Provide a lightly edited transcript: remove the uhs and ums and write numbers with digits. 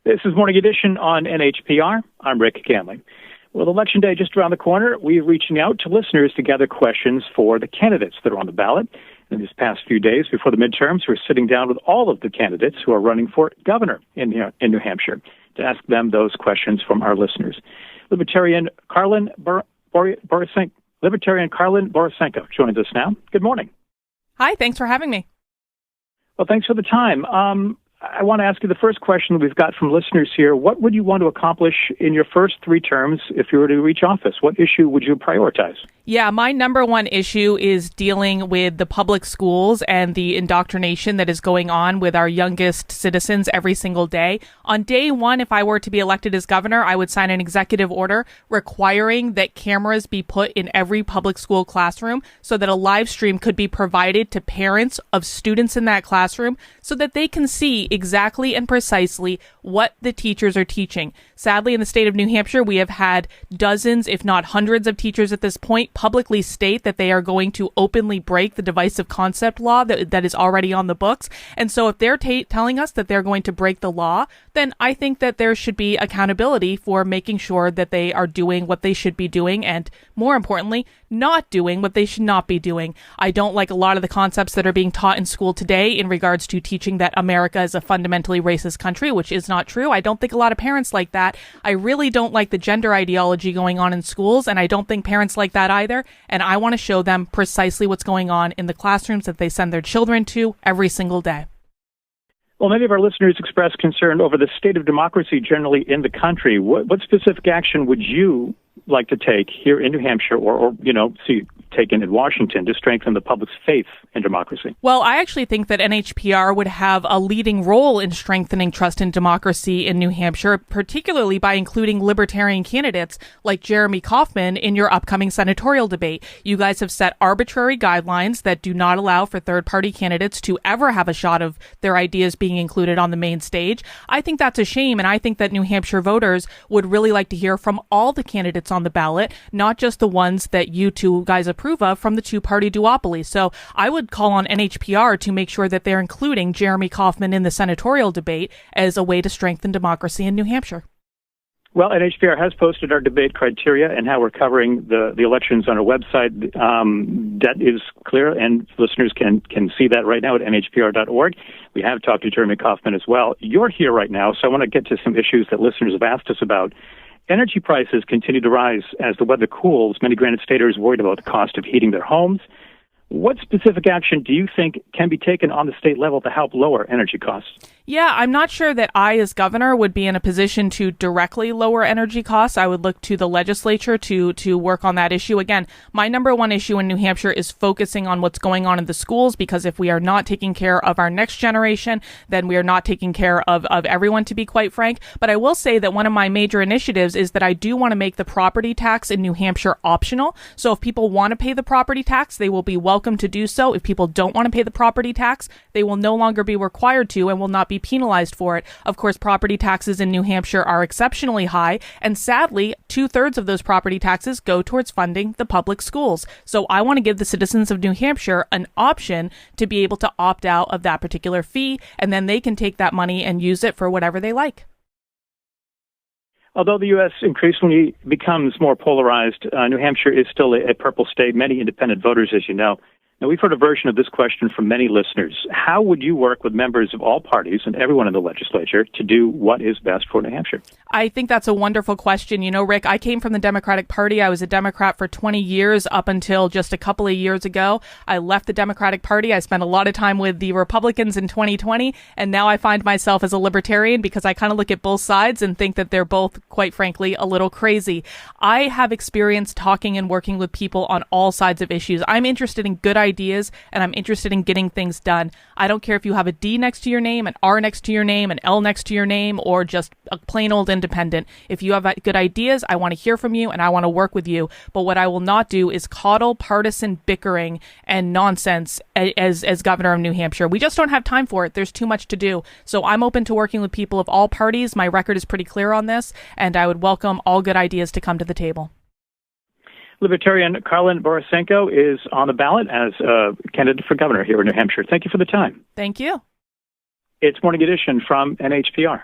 This is Morning Edition on NHPR. I'm Rick Ganley. With Election Day just around the corner, we're reaching out to listeners to gather questions for the candidates that are on the ballot. In these past few days before the midterms, we're sitting down with all of the candidates who are running for governor in New Hampshire to ask them those questions from our listeners. Libertarian Karlyn Borysenko joins us now. Good morning. Hi, thanks for having me. Well, thanks for the time. I want to ask you the first question that we've got from listeners here. What would you want to accomplish in your first 3 terms if you were to reach office? What issue would you prioritize? Yeah, my number one issue is dealing with the public schools and the indoctrination that is going on with our youngest citizens every single day. On day one, if I were to be elected as governor, I would sign an executive order requiring that cameras be put in every public school classroom so that a live stream could be provided to parents of students in that classroom so that they can see exactly and precisely what the teachers are teaching. Sadly, in the state of New Hampshire, we have had dozens, if not hundreds of teachers at this point publicly state that they are going to openly break the divisive concept law that is already on the books. And so if they're telling us that they're going to break the law, then I think that there should be accountability for making sure that they are doing what they should be doing and, more importantly, not doing what they should not be doing. I don't like a lot of the concepts that are being taught in school today in regards to teaching that America is a fundamentally racist country, which is not true. I don't think a lot of parents like that. I really don't like the gender ideology going on in schools, and I don't think parents like that either. And I want to show them precisely what's going on in the classrooms that they send their children to every single day. Well, many of our listeners express concern over the state of democracy generally in the country. What specific action would you like to take here in New Hampshire or taken in Washington to strengthen the public's faith in democracy? Well, I actually think that NHPR would have a leading role in strengthening trust in democracy in New Hampshire, particularly by including libertarian candidates like Jeremy Kauffman in your upcoming senatorial debate. You guys have set arbitrary guidelines that do not allow for third-party candidates to ever have a shot of their ideas being included on the main stage. I think that's a shame, and I think that New Hampshire voters would really like to hear from all the candidates on the ballot, not just the ones that you two guys approve of from the two-party duopoly. So I would call on NHPR to make sure that they're including Jeremy Kauffman in the senatorial debate as a way to strengthen democracy in New Hampshire. Well, NHPR has posted our debate criteria and how we're covering the elections on our website. That is clear, and listeners can see that right now at nhpr.org. We have talked to Jeremy Kauffman as well. You're here right now, so I want to get to some issues that listeners have asked us about. Energy prices continue to rise as the weather cools. Many Granite Staters worried about the cost of heating their homes. What specific action do you think can be taken on the state level to help lower energy costs? Yeah, I'm not sure that I, as governor, would be in a position to directly lower energy costs. I would look to the legislature to work on that issue. Again, my number one issue in New Hampshire is focusing on what's going on in the schools, because if we are not taking care of our next generation, then we are not taking care of everyone, to be quite frank. But I will say that one of my major initiatives is that I do want to make the property tax in New Hampshire optional. So if people want to pay the property tax, they will be welcome to do so. If people don't want to pay the property tax, they will no longer be required to and will not be penalized for it. Of course, property taxes in New Hampshire are exceptionally high, and sadly, 2/3 of those property taxes go towards funding the public schools. So I want to give the citizens of New Hampshire an option to be able to opt out of that particular fee, and then they can take that money and use it for whatever they like. Although the U.S. increasingly becomes more polarized, New Hampshire is still a purple state. Many independent voters, as you know. Now, we've heard a version of this question from many listeners. How would you work with members of all parties and everyone in the legislature to do what is best for New Hampshire? I think that's a wonderful question. You know, Rick, I came from the Democratic Party. I was a Democrat for 20 years up until just a couple of years ago. I left the Democratic Party. I spent a lot of time with the Republicans in 2020, and now I find myself as a libertarian because I kind of look at both sides and think that they're both, quite frankly, a little crazy. I have experience talking and working with people on all sides of issues. I'm interested in good ideas, and I'm interested in getting things done. I don't care if you have a D next to your name, an R next to your name, an L next to your name, or just a plain old independent. If you have good ideas, I want to hear from you and I want to work with you. But what I will not do is coddle partisan bickering and nonsense as governor of New Hampshire. We just don't have time for it. There's too much to do. So I'm open to working with people of all parties. My record is pretty clear on this, and I would welcome all good ideas to come to the table. Libertarian Karlyn Borysenko is on the ballot as a candidate for governor here in New Hampshire. Thank you for the time. Thank you. It's Morning Edition from NHPR.